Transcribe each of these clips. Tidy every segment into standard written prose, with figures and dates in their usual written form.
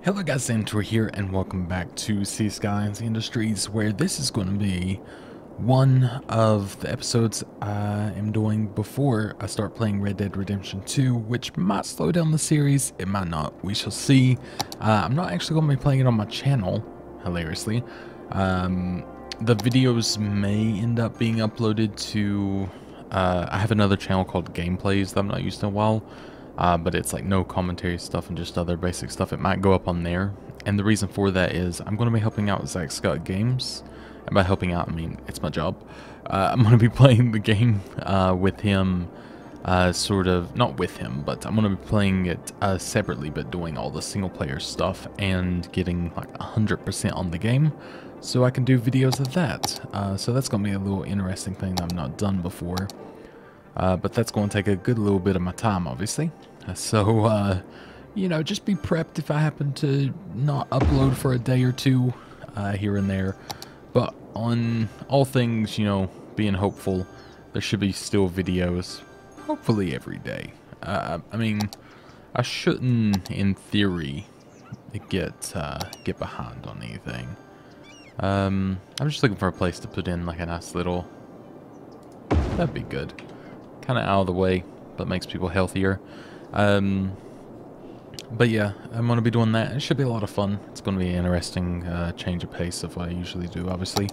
Hello guys, Zanitor here, and welcome back to Skylines Industries, where this is going to be one of the episodes I am doing before I start playing Red Dead Redemption 2, which might slow down the series, it might not, we shall see. I'm not actually going to be playing it on my channel, hilariously. The videos may end up being uploaded to, I have another channel called Gameplays that I'm not used in a while. But it's like no commentary stuff and just other basic stuff. It might go up on there. And the reason for that is I'm going to be helping out Zach Scott Games. And by helping out, I mean it's my job. I'm going to be playing the game with him, sort of, not with him, but I'm going to be playing it separately, but doing all the single player stuff and getting like 100% on the game. So I can do videos of that. So that's going to be a little interesting thing that I've not done before. But that's going to take a good little bit of my time, obviously. So, you know, just be prepped if I happen to not upload for a day or two here and there. But on all things, you know, being hopeful, there should be still videos, hopefully every day. I mean, I shouldn't, in theory, get behind on anything. I'm just looking for a place to put in like a nice little... That'd be good. Kind of out of the way, but makes people healthier. But yeah, I'm going to be doing that. It should be a lot of fun. It's going to be an interesting change of pace of what I usually do, obviously.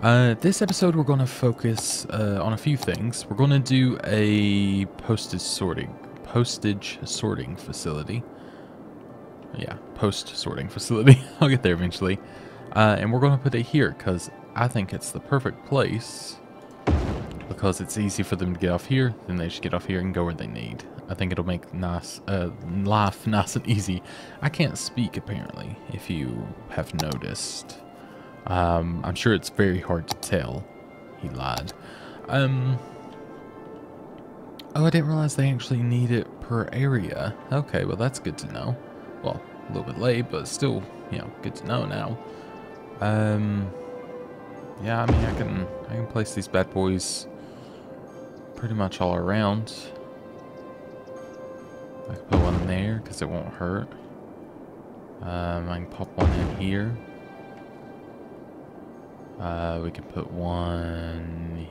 This episode we're going to focus on a few things. We're going to do a postage sorting facility. Yeah, post sorting facility. I'll get there eventually. And we're going to put it here because I think it's the perfect place. Because it's easy for them to get off here, then they just get off here and go where they need. I think it'll make life nice and easy. I can't speak, apparently, if you have noticed. I'm sure it's very hard to tell. He lied. Oh, I didn't realize they actually need it per area. Okay, well, that's good to know. Well, a little bit late, but still, you know, good to know now. Yeah, I mean, I can place these bad boys pretty much all around. I can put one there because it won't hurt. I can pop one in here. We can put one...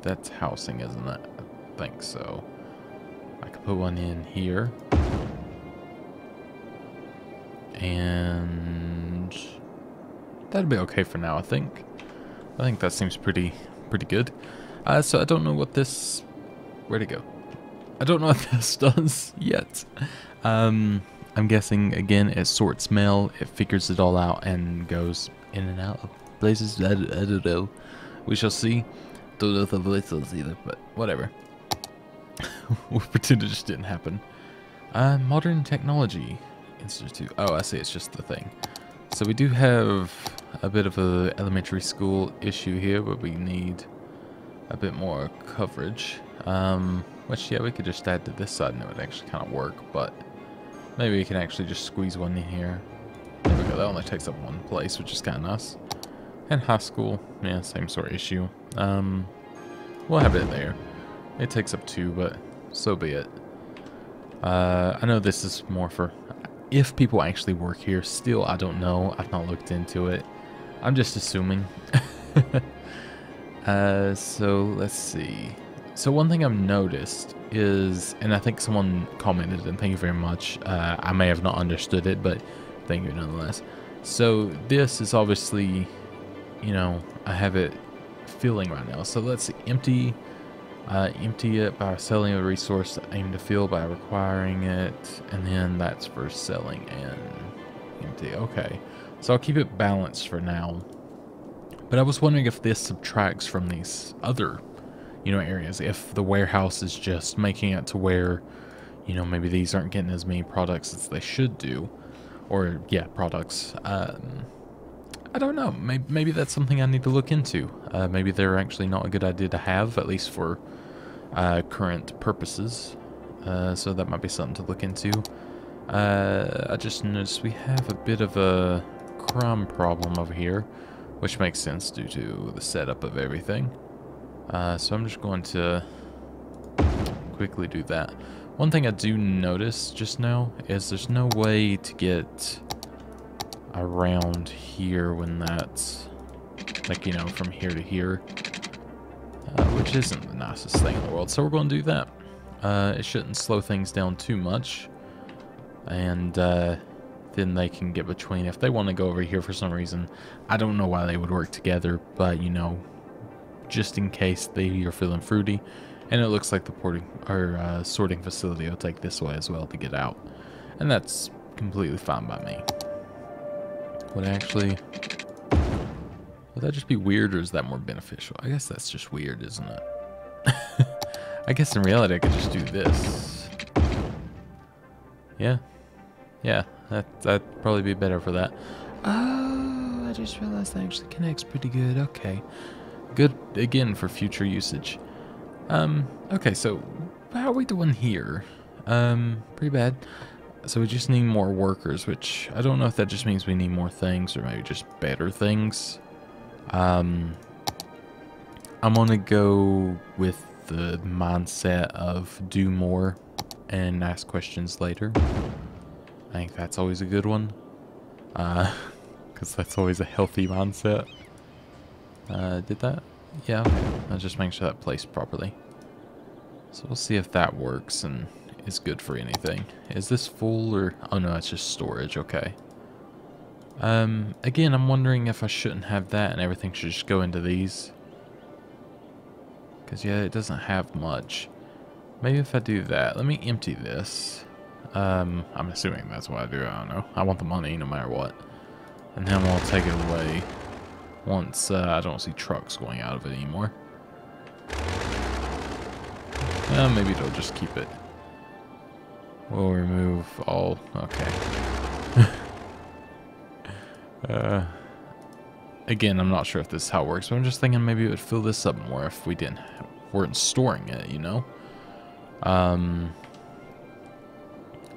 That's housing, isn't it? I think so. I can put one in here. And... that'd be okay for now, I think. I think that seems pretty good. So I don't know what this... Where'd it go? I don't know what this does yet. I'm guessing, again, it sorts mail, it figures it all out, and goes in and out of places. I don't know. We shall see. Don't know if the places either, but whatever. We'll pretend it just didn't happen. Modern Technology Institute. Oh, I see, it's just the thing. So we do have a bit of a elementary school issue here where we need a bit more coverage. Which, yeah, we could just add to this side and it would actually kind of work, but maybe we can actually just squeeze one in here. There we go, that only takes up one place, which is kind of nice. And high school, yeah, same sort of issue. We'll have it there. It takes up two, but so be it. I know this is more for... if people actually work here, still, I don't know. I've not looked into it. I'm just assuming. So, let's see. So, one thing I've noticed is, and I think someone commented, and thank you very much. I may have not understood it, but thank you nonetheless. So, this is obviously, you know, I have it filling right now. So, let's see. Empty it by selling a resource, aim to fill by requiring it, and then that's for selling and empty. Okay, so I'll keep it balanced for now. But I was wondering if this subtracts from these other, you know, areas. If the warehouse is just making it to where, you know, maybe these aren't getting as many products as they should do, or yeah, products. I don't know. Maybe that's something I need to look into. Maybe they're actually not a good idea to have, at least for current purposes. So that might be something to look into. I just noticed we have a bit of a crime problem over here, which makes sense due to the setup of everything. So I'm just going to quickly do that. One thing I do notice just now is there's no way to get around here when that's, like, you know, from here to here. Which isn't the nicest thing in the world, so we're going to do that. It shouldn't slow things down too much. And then they can get between. If they want to go over here for some reason, I don't know why they would work together, but, you know, just in case they are feeling fruity. And it looks like the porting or sorting facility will take this way as well to get out. And that's completely fine by me. Would that just be weird, or is that more beneficial? I guess that's just weird, isn't it? I guess in reality I could just do this. Yeah. Yeah, that'd probably be better for that. Oh, I just realized that actually connects pretty good. Okay. Good, again, for future usage. Okay, so how are we doing here? Pretty bad. So we just need more workers, which I don't know if that just means we need more things or maybe just better things. I'm gonna go with the mindset of do more and ask questions later. I think that's always a good one. Because that's always a healthy mindset. Did that? Yeah, okay. I'll just make sure that placed properly. So we'll see if that works and is good for anything. Is this full or... Oh no, it's just storage, okay. Again, I'm wondering if I shouldn't have that and everything should just go into these. Because, yeah, it doesn't have much. Maybe if I do that, let me empty this. I'm assuming that's what I do, I don't know. I want the money no matter what. And then I'll take it away once I don't see trucks going out of it anymore. Maybe it'll just keep it. We'll remove all... Okay. Again, I'm not sure if this is how it works, but I'm just thinking maybe it would fill this up more if we weren't storing it, you know? And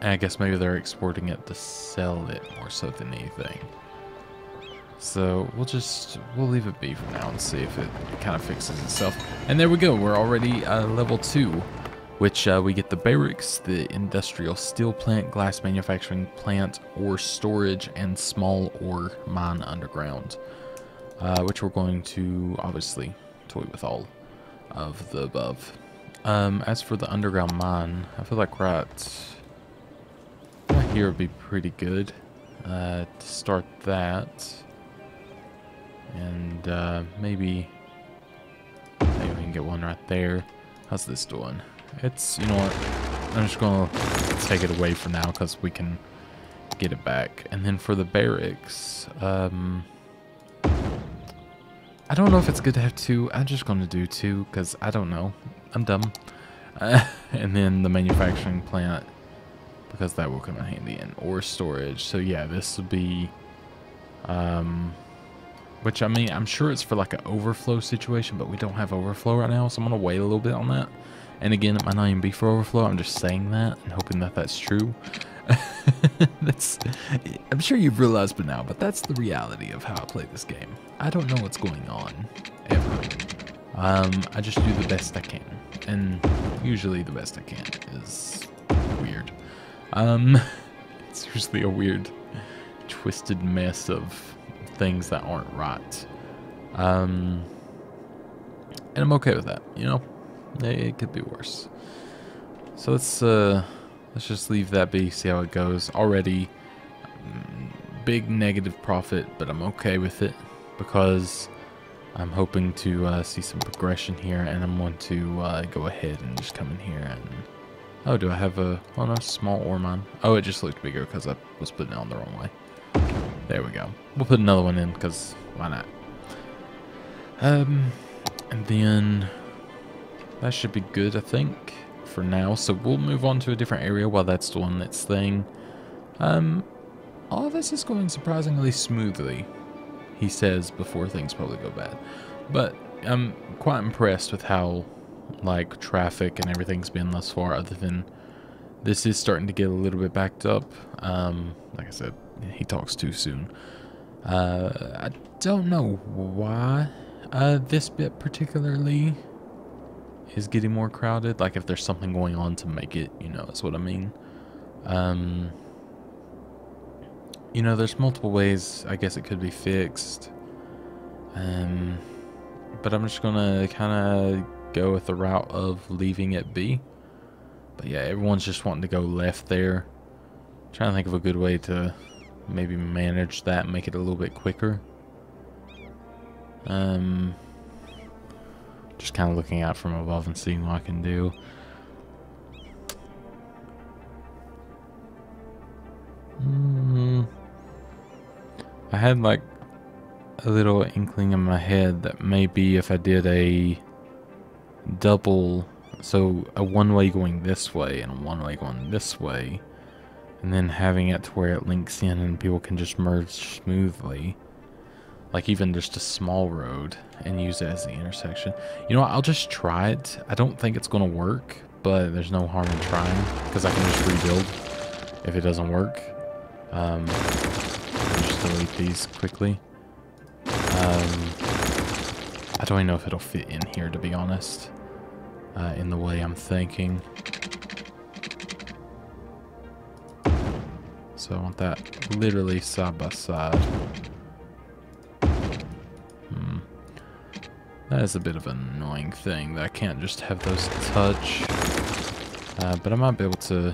I guess maybe they're exporting it to sell it more so than anything. So we'll leave it be for now and see if it kind of fixes itself. And there we go. We're already level 2, which we get the barracks, the industrial steel plant, glass manufacturing plant, ore storage, and small ore mine underground. Which we're going to obviously toy with all of the above. As for the underground mine, I feel like right here would be pretty good to start that. And maybe we can get one right there. How's this doing? It's, you know what, I'm just gonna take it away for now because we can get it back. And then for the barracks, I don't know if it's good to have 2. I'm just gonna do 2 because I don't know, I'm dumb. And then the manufacturing plant, because that will come in handy, and ore storage. So yeah, this would be which, I mean, I'm sure it's for like an overflow situation, but we don't have overflow right now, so I'm going to wait a little bit on that. And again, it might not even be for overflow. I'm just saying that and hoping that that's true. I'm sure you've realized by now, but that's the reality of how I play this game. I don't know what's going on, ever. I just do the best I can. And usually the best I can is weird. It's usually a weird, twisted mess of things that aren't right. And I'm okay with that, you know? It could be worse. So let's just leave that be, see how it goes. Already big negative profit, but I'm okay with it because I'm hoping to see some progression here, and I'm going to go ahead and just come in here and... Oh, do I have a... Oh, no, small ore mine. Oh, it just looked bigger because I was putting it on the wrong way. There we go. We'll put another one in because why not? And then that should be good, I think, for now. So we'll move on to a different area while that's doing its thing. All of this is going surprisingly smoothly, he says, before things probably go bad. But I'm quite impressed with how, like, traffic and everything's been thus far, other than this is starting to get a little bit backed up. Like I said, he talks too soon. I don't know why this bit particularly is getting more crowded. Like if there's something going on to make it, you know, is what I mean. You know, there's multiple ways I guess it could be fixed. But I'm just gonna kind of go with the route of leaving it be. But yeah, everyone's just wanting to go left there. Trying to think of a good way to maybe manage that and make it a little bit quicker. Just kind of looking out from above and seeing what I can do. I had like a little inkling in my head that maybe if I did a double, so a one-way going this way and a one-way going this way, and then having it to where it links in and people can just merge smoothly, like even just a small road, and use it as the intersection. You know what, I'll just try it. I don't think it's gonna work, but there's no harm in trying, because I can just rebuild if it doesn't work. Just delete these quickly. I don't even know if it'll fit in here, to be honest, in the way I'm thinking. So I want that literally side by side. That is a bit of an annoying thing that I can't just have those touch. But I might be able to,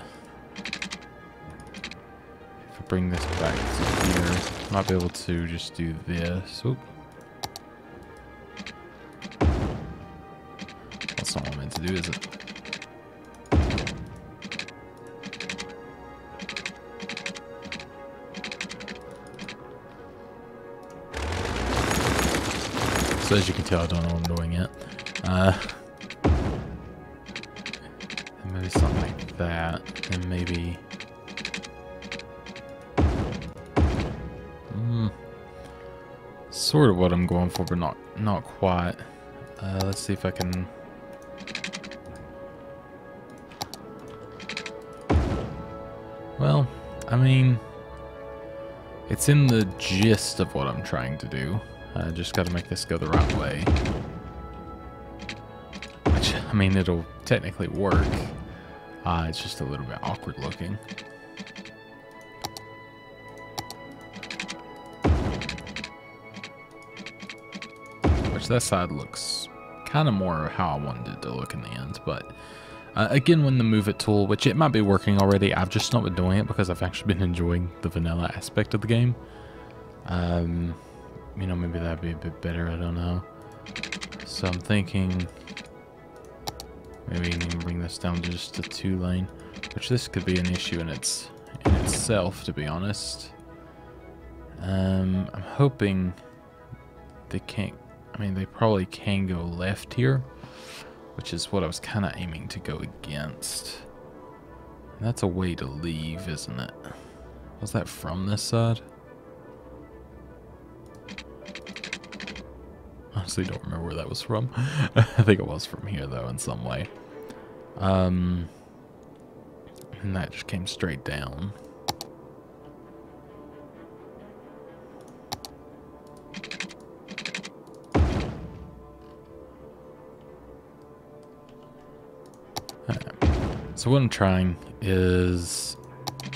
if I bring this back to here, I might be able to just do this. Oop. That's not what I meant to do, is it? So as you can tell, I don't know what I'm doing yet. And maybe something like that, and maybe... sort of what I'm going for, but not quite. Let's see if I can... Well, I mean, it's in the gist of what I'm trying to do. I just got to make this go the right way. Which, I mean, it'll technically work. It's just a little bit awkward looking. Which that side looks kind of more how I wanted it to look in the end, but again, when the move it tool, which it might be working already, I've just not been doing it because I've actually been enjoying the vanilla aspect of the game. You know, maybe that'd be a bit better, I don't know. So I'm thinking maybe you can bring this down to just a 2-lane, which this could be an issue in itself, to be honest. I'm hoping they can't, I mean, they probably can go left here, which is what I was kind of aiming to go against. And that's a way to leave, isn't it? Was that from this side? Honestly, don't remember where that was from. I think it was from here, though, in some way. And that just came straight down. So what I'm trying is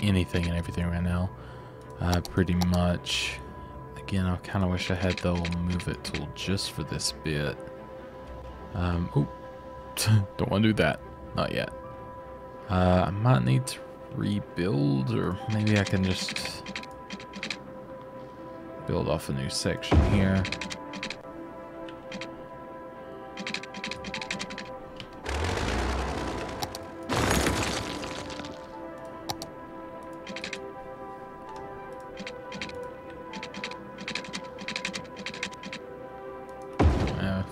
anything and everything right now, pretty much. Again, I kind of wish I had the move it tool just for this bit. Oh, don't want to do that. Not yet. I might need to rebuild, or maybe I can just build off a new section here.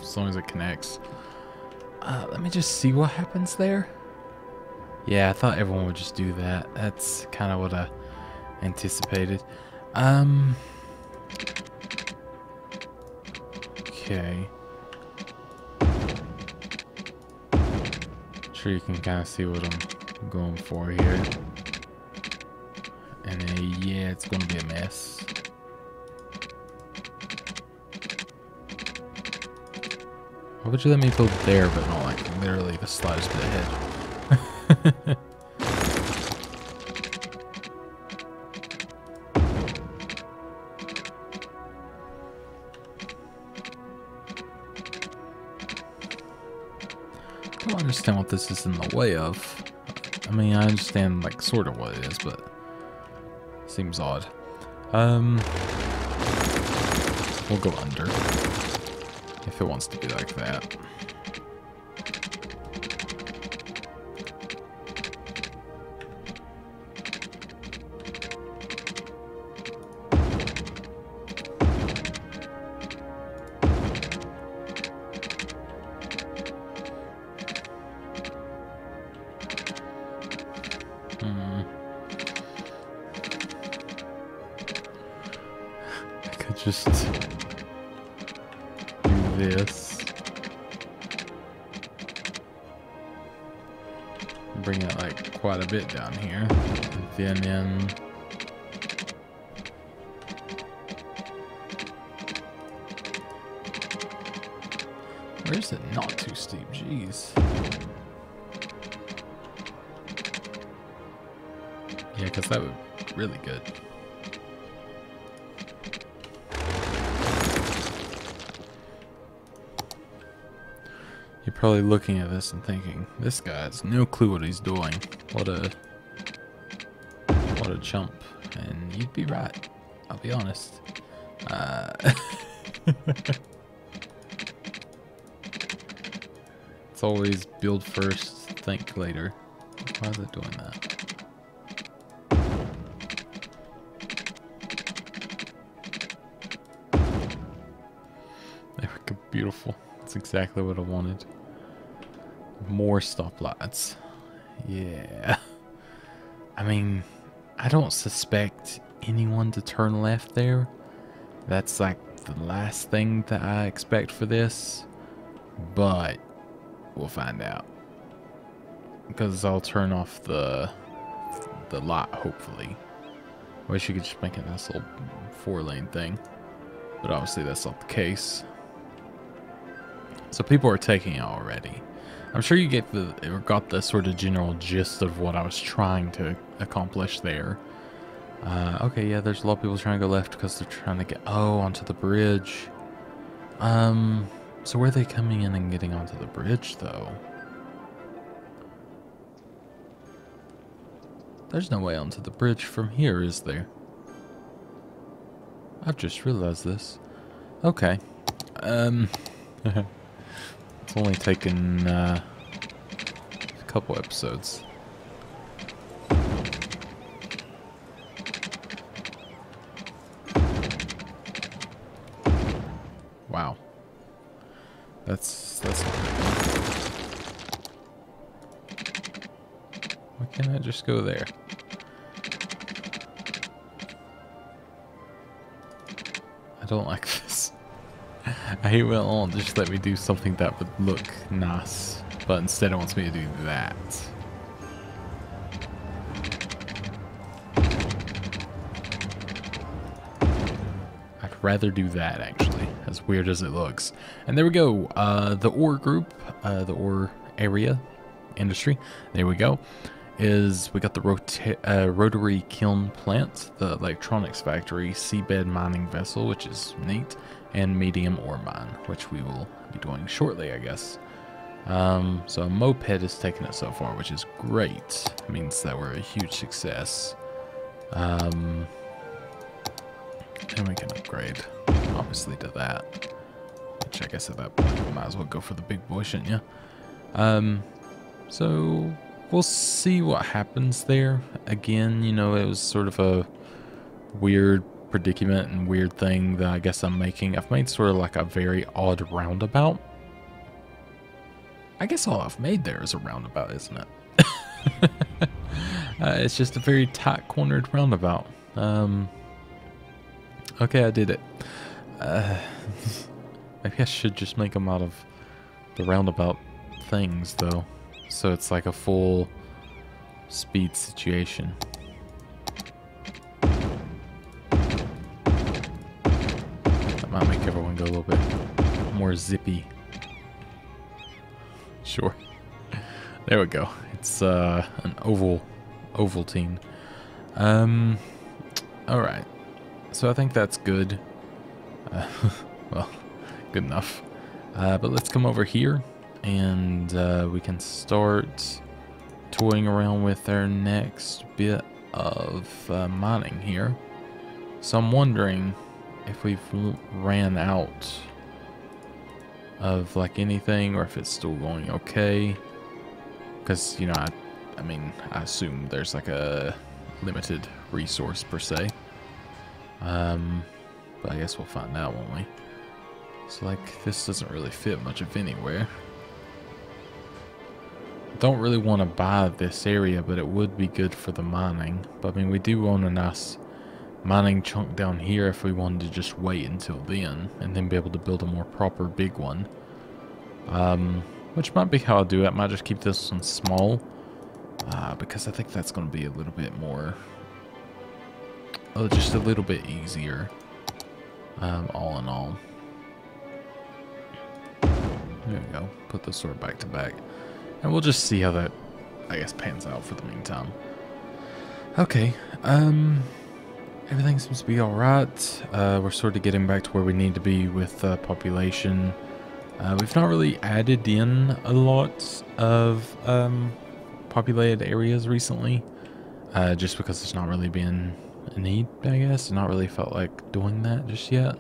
As long as it connects. Let me just see what happens there. Yeah, I thought everyone would just do that. That's kind of what I anticipated. Okay. Sure, you can kind of see what I'm going for here. And yeah, it's going to be a mess. Why would you let me build there, but not like literally the slightest bit ahead? I don't understand what this is in the way of. I mean, I understand like sort of what it is, but it seems odd. We'll go under if it wants to be like that. I could just do this. Bring it like quite a bit down here. And then in. Where is it not too steep? Jeez. Yeah, because that would be really good. You're probably looking at this and thinking, this guy has no clue what he's doing. What a chump. And you'd be right. I'll be honest. It's always build first, think later. Why is it doing that? There we go. Beautiful. That's exactly what I wanted. More stoplights. Yeah. I mean, I don't suspect anyone to turn left there. That's like the last thing that I expect for this. But we'll find out. Because I'll turn off the lot, hopefully. I wish you could just make a nice little 4-lane thing. But obviously that's not the case. So people are taking it already. I'm sure you got the sort of general gist of what I was trying to accomplish there. Okay, yeah, there's a lot of people trying to go left because they're trying to get onto the bridge. So where are they coming in and getting onto the bridge though? There's no way onto the bridge from here, is there? I've just realized this. Okay. It's only taken a couple episodes. Wow. That's not good. Why can't I just go there? I don't like this. I hate when it won't just let me do something that would look nice, but instead it wants me to do that. I'd rather do that, actually, as weird as it looks. And there we go. The ore group, the ore area, industry, there we go. We got the rotary kiln plant, the electronics factory, seabed mining vessel, which is neat, and medium ore mine, which we will be doing shortly, I guess. So a moped has taken it so far, which is great. It means that we're a huge success. And we can upgrade, obviously, to that. Which I guess at that point, we might as well go for the big boy, shouldn't you? So we'll see what happens there. Again, you know, it was sort of a weird predicament and weird thing that I guess I'm making. I've made sort of like a very odd roundabout. I guess all I've made there is a roundabout, isn't it? It's just a very tight cornered roundabout. Okay, I did it. Maybe I should just make them out of the roundabout things though. So it's like a full speed situation. That might make everyone go a little bit more zippy. Sure. There we go. It's an Ovaltine. Alright. So I think that's good. Well, good enough. But let's come over here and we can start toying around with our next bit of mining here. So I'm wondering if we've ran out of like anything or if it's still going okay. Because, you know, I mean, I assume there's like a limited resource per se. But I guess we'll find out, won't we? So like, this doesn't really fit much of anywhere. Don't really want to buy this area, but it would be good for the mining. But I mean, we do own a nice mining chunk down here if we wanted to just wait until then and then be able to build a more proper big one. Which might be how I'll do it. I might just keep this one small because I think that's going to be a little bit more, just a little bit easier, all in all. There we go. Put the sword back to back. And we'll just see how that, I guess, pans out for the meantime. Okay. Everything seems to be alright. We're sort of getting back to where we need to be with population. We've not really added in a lot of populated areas recently. Just because it's not really been a need, I guess. It's not really felt like doing that just yet.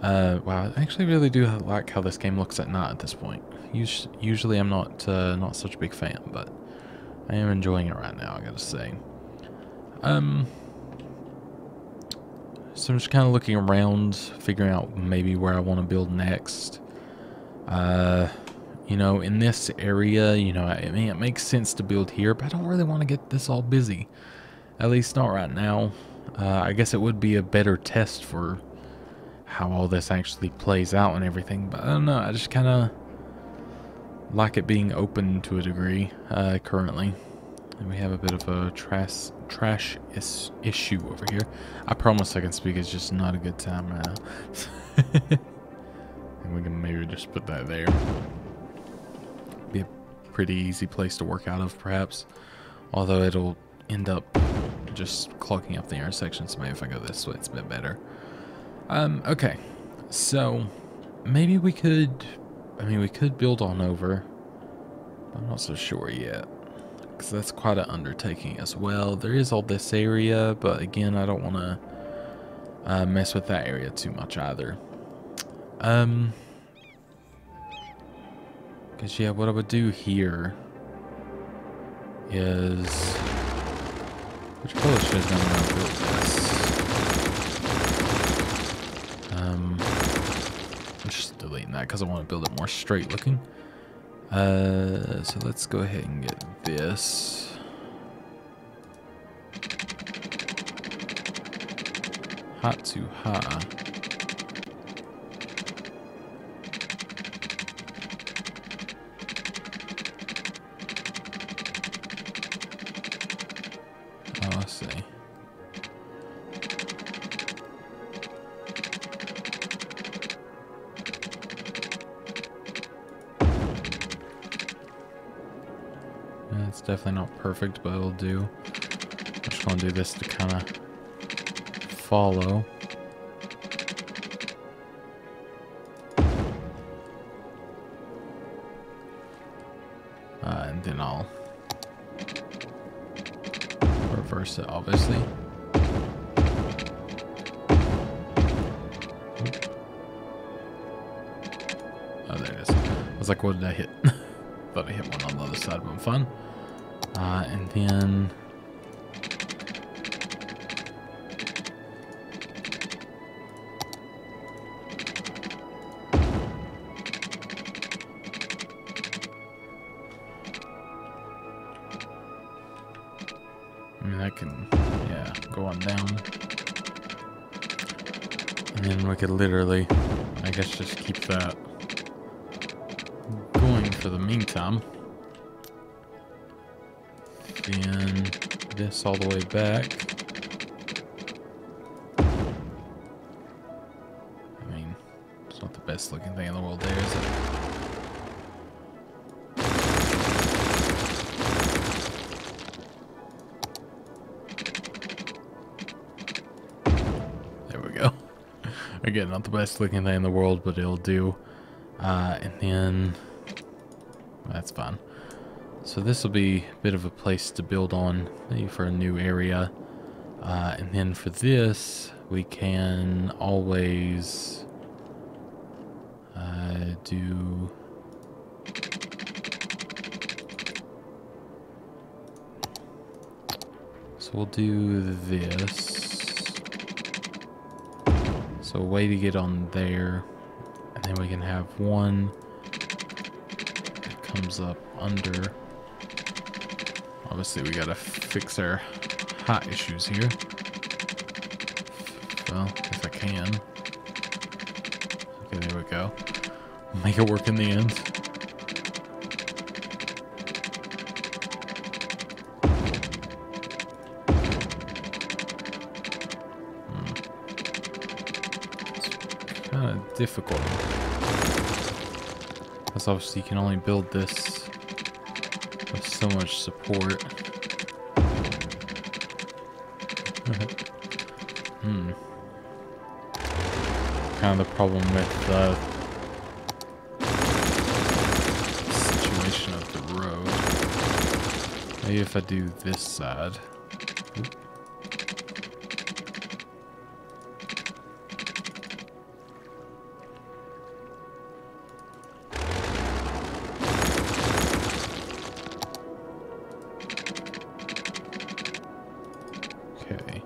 Wow, I actually really do like how this game looks at night at this point. Usually I'm not such a big fan, but I am enjoying it right now, I gotta say. So I'm just kind of looking around, figuring out maybe where I want to build next. You know, in this area, you know, I mean, it makes sense to build here, but I don't really want to get this all busy. At least not right now. I guess it would be a better test for how all this actually plays out and everything, but I don't know, I just kind of like it being open to a degree currently. And we have a bit of a trash issue over here. I promise I can speak, it's just not a good time right now. And we can maybe just put that there. Be a pretty easy place to work out of, perhaps. Although it'll end up just clogging up the intersections. Maybe if I go this way, it's a bit better. Okay. So, maybe we could... I mean, we could build on over. I'm not so sure yet. Because that's quite an undertaking as well. There is all this area, but again, I don't want to mess with that area too much either. Because, yeah, what I would do here is... Which color should I have built this? I'm just deleting that because I want to build it more straight looking. So let's go ahead and get this. Hot to high. Oh, I see. It's definitely not perfect, but it'll do. I'm just going to do this to kind of follow. And then I'll reverse it, obviously. Oh, there it is. I was like, what did I hit? Thought I hit one on the other side, but I'm fine. And then... I mean, I can, yeah, go on down. And then we could literally, I guess, just keep that going for the meantime. Then this all the way back. I mean, it's not the best looking thing in the world there, is it? Again, not the best looking thing in the world, but it'll do. And then that's fine. So this will be a bit of a place to build on, maybe for a new area. And then for this, we can always do... So we'll do this. So a way to get on there. And then we can have one that comes up under. Obviously we gotta fix our height issues here. Well, if I can. Okay, there we go. Make it work in the end. It's kind of difficult. Because obviously you can only build this with so much support. Kind of the problem with the situation of the road. Maybe if I do this side. Oop. Okay.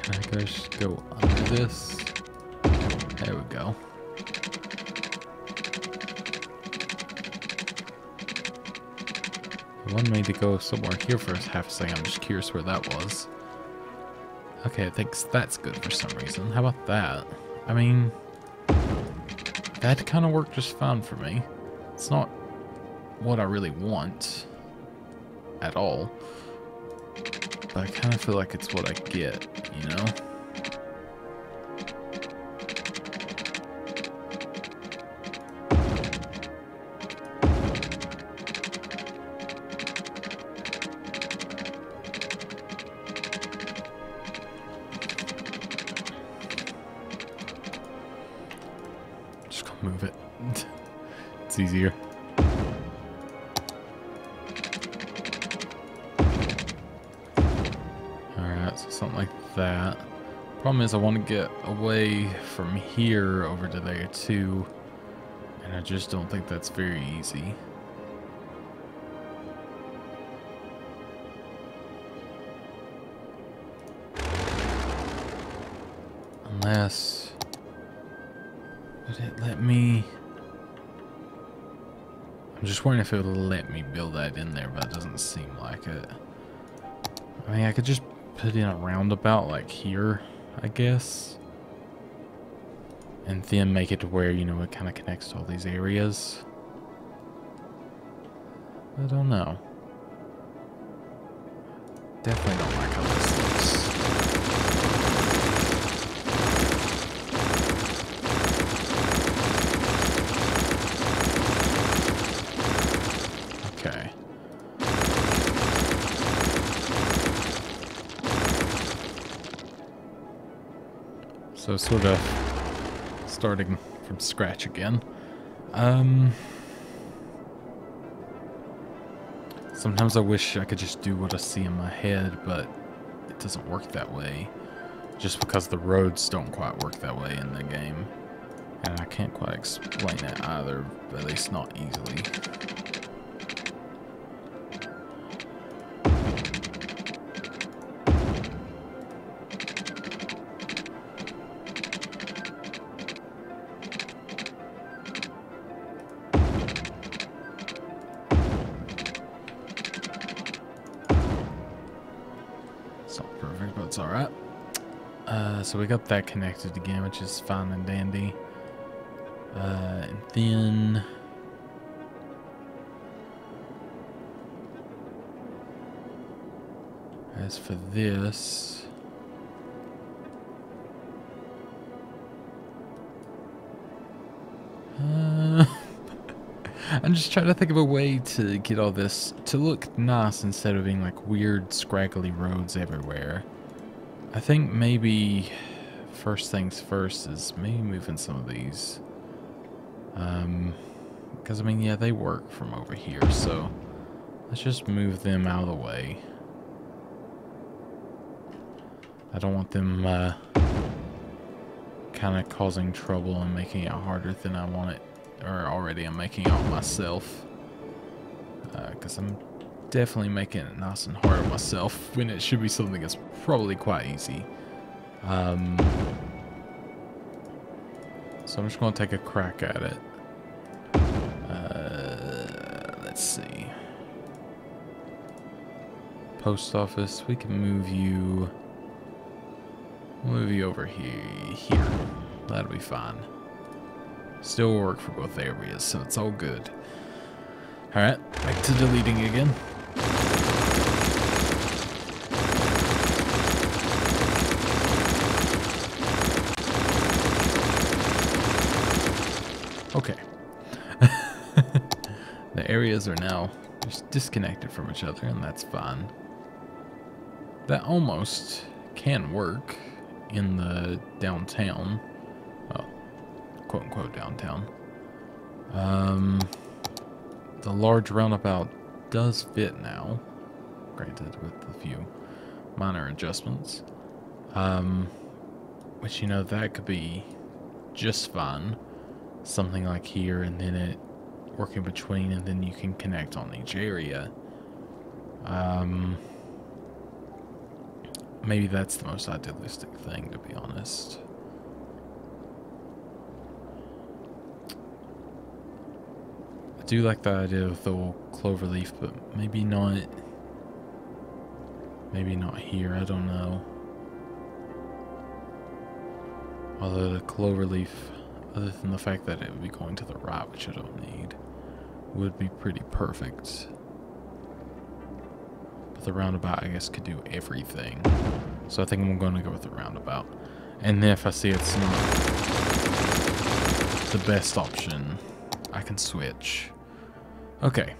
Can I just go under this? There we go. It wanted me to go somewhere here for half a second. I'm just curious where that was. Okay, it thinks that's good for some reason. How about that? I mean, that kind of worked just fine for me. It's not what I really want at all. But I kind of feel like it's what I get, you know? Just go move it. It's easier. So something like that. Problem is I want to get away from here over to there too, and I just don't think that's very easy. Unless... would it let me... I'm just wondering if it would let me build that in there, but it doesn't seem like it. I mean, I could just put in a roundabout like here, I guess. And then make it to where, you know, it kind of connects to all these areas. I don't know. Definitely don't like how this looks. Okay. So sort of starting from scratch again. Sometimes I wish I could just do what I see in my head, but it doesn't work that way. Just because the roads don't quite work that way in the game. And I can't quite explain it either, at least not easily. It's not perfect, but it's alright. So we got that connected again, which is fine and dandy. And then... as for this... I'm just trying to think of a way to get all this to look nice instead of being like weird, scraggly roads everywhere. I think maybe first things first is maybe moving some of these. Because, I mean, yeah, they work from over here, so let's just move them out of the way. I don't want them kind of causing trouble and making it harder than I want it, or already I'm making it on myself. Because I'm definitely making it nice and hard on myself when it should be something that's probably quite easy. So I'm just going to take a crack at it. Let's see. Post office, we can move you. We'll move you over here. That'll be fine. Still work for both areas, so it's all good. Alright, back to deleting again. Okay. The areas are now just disconnected from each other, and that's fine. That almost can work in the downtown. Well, quote-unquote downtown. The large roundabout does fit now, granted with a few minor adjustments. Which, you know, that could be just fine. Something like here, and then it working between, and then you can connect on each area. Maybe that's the most idealistic thing, to be honest. I do like the idea of the little clover leaf, but maybe not. Maybe not here, I don't know. Although the clover leaf, other than the fact that it would be going to the right, which I don't need, would be pretty perfect. But the roundabout, I guess, could do everything. So I think I'm going to go with the roundabout. And then if I see it's not the best option, I can switch. Okay.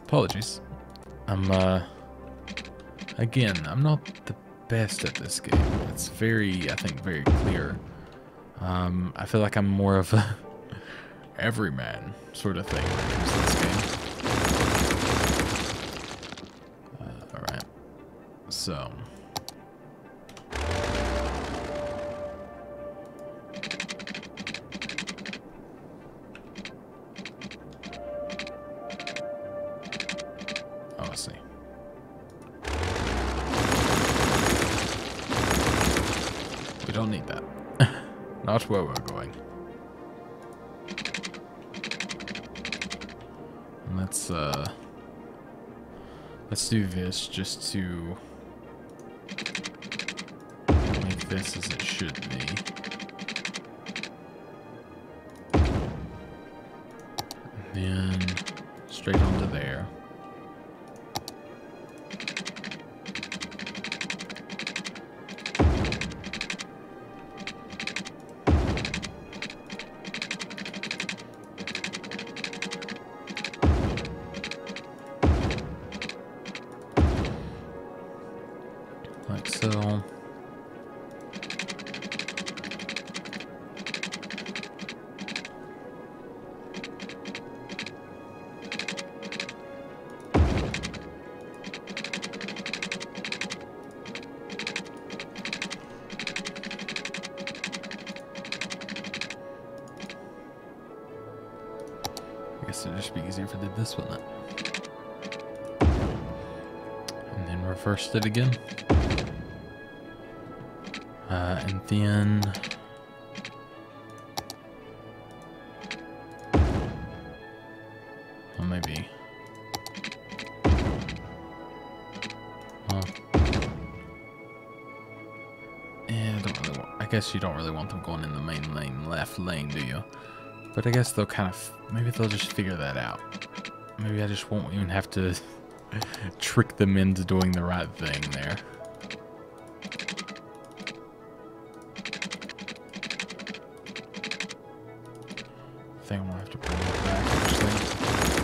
Apologies. Again, I'm not the best at this game. It's very, I think, very clear. I feel like I'm more of a everyman sort of thing when it comes to this game. Alright. So. Oh, I see. We don't need that. Not where we're going. And let's do this just to make this as it should be. And then straight onto there. Like so. I guess it'd just be easier if I did this one then. And then reversed it again. And then well, maybe. Well, yeah, I guess you don't really want them going in the main lane, left lane, do you? But I guess they'll kind of, maybe they'll just figure that out. Maybe I just won't even have to trick them into doing the right thing there. I think I'm gonna have to bring it back, actually.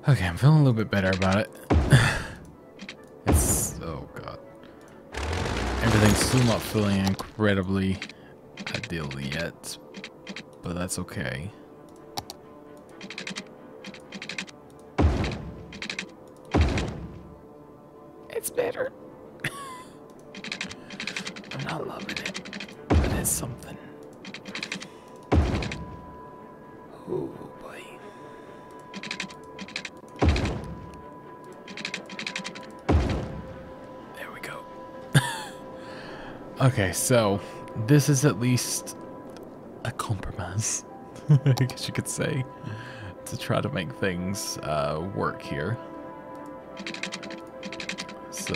Okay, I'm feeling a little bit better about it. It's, oh god. Everything's still not feeling incredibly ideal yet, but that's okay. It's better. I'm not loving it, but it's something. Oh boy. There we go. Okay, so this is at least a compromise, I guess you could say, to try to make things work here. So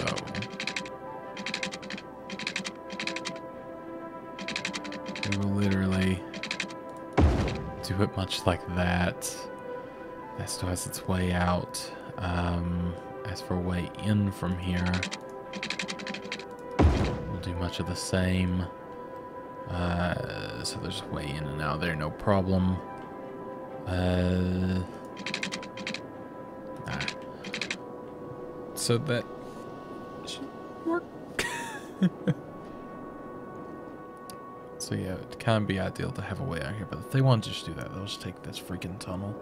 we will literally do it much like that. That still has its way out. As for way in from here, we'll do much of the same. So there's way in and out there, no problem. Nah. So that should work. So yeah, it can be ideal to have a way out here, but if they want to just do that, they'll just take this freaking tunnel.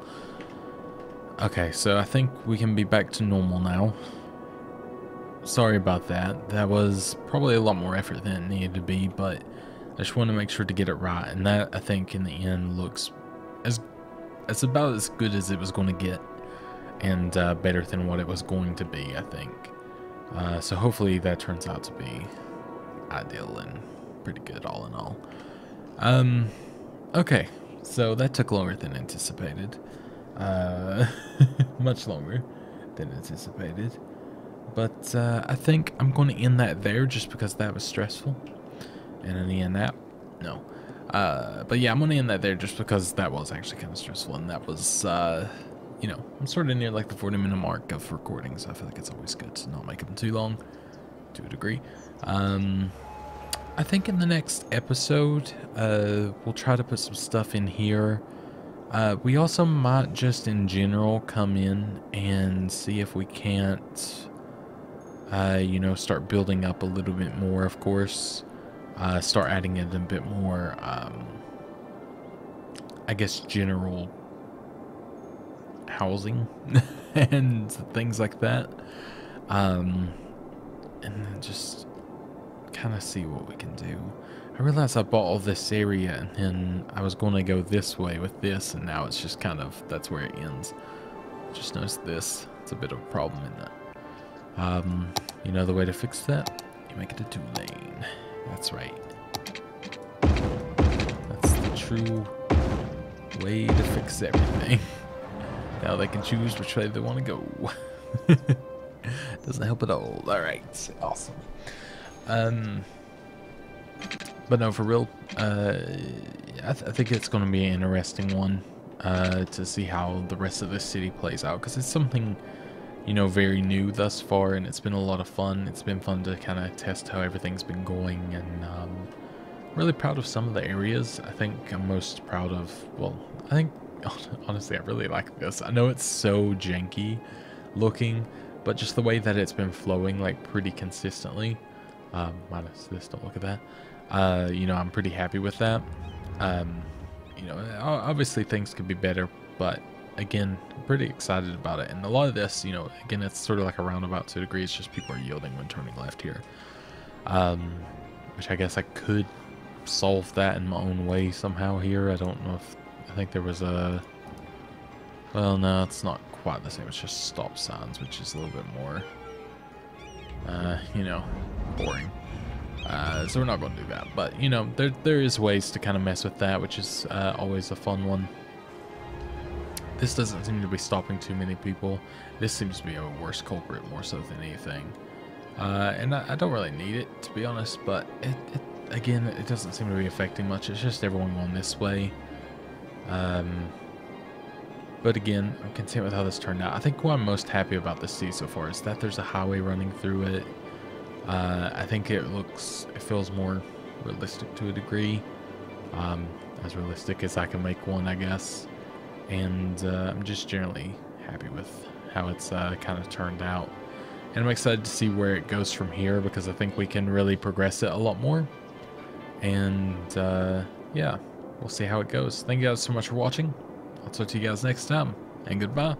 Okay, so I think we can be back to normal now. Sorry about that. That was probably a lot more effort than it needed to be, but I just want to make sure to get it right. And that, I think, in the end looks it's about as good as it was going to get, and better than what it was going to be, I think. So hopefully that turns out to be ideal and pretty good all in all. Okay, so that took longer than anticipated. Much longer than anticipated. But I think I'm going to end that there just because that was stressful. And in the end that, no. But yeah, I'm going to end that there just because that was actually kind of stressful. And that was, you know, I'm sort of near like the 40-minute mark of recording. So I feel like it's always good to not make them too long, to a degree. I think in the next episode, we'll try to put some stuff in here. We also might just in general come in and see if we can't, you know, start building up a little bit more, of course. Start adding in a bit more, I guess, general housing and things like that. And then just kind of see what we can do. I realized I bought all this area and then I was going to go this way with this, and now it's just kind of, that's where it ends. Just noticed this. It's a bit of a problem in that. You know the way to fix that? You make it a 2-lane. That's right. That's the true way to fix everything. Now they can choose which way they want to go. Doesn't help at all. Alright, awesome. But no, for real, I think it's going to be an interesting one to see how the rest of this city plays out, because it's something, you know, very new thus far, and it's been a lot of fun. It's been fun to kind of test how everything's been going, and I'm really proud of some of the areas. I think I'm most proud of, well, I think, honestly, I really like this. I know it's so janky looking, but just the way that it's been flowing, like, pretty consistently, minus this, don't look at that. You know, I'm pretty happy with that. You know, obviously things could be better, but again, I'm pretty excited about it. And a lot of this, you know, again, it's sort of like a roundabout to a degree. It's just people are yielding when turning left here. Which I guess I could solve that in my own way somehow here. I don't know if, I think there was a, well, no, it's not quite the same. It's just stop signs, which is a little bit more, you know, boring. So we're not going to do that, but you know, there is ways to kind of mess with that, which is always a fun one. This doesn't seem to be stopping too many people. This seems to be a worse culprit more so than anything. And I don't really need it, to be honest, but again, it doesn't seem to be affecting much. It's just everyone going this way. But again, I'm content with how this turned out. I think what I'm most happy about this city so far is that there's a highway running through it. I think it feels more realistic to a degree, as realistic as I can make one, I guess. And I'm just generally happy with how it's kind of turned out. And I'm excited to see where it goes from here, because I think we can really progress it a lot more. And yeah, we'll see how it goes. Thank you guys so much for watching. I'll talk to you guys next time, and goodbye.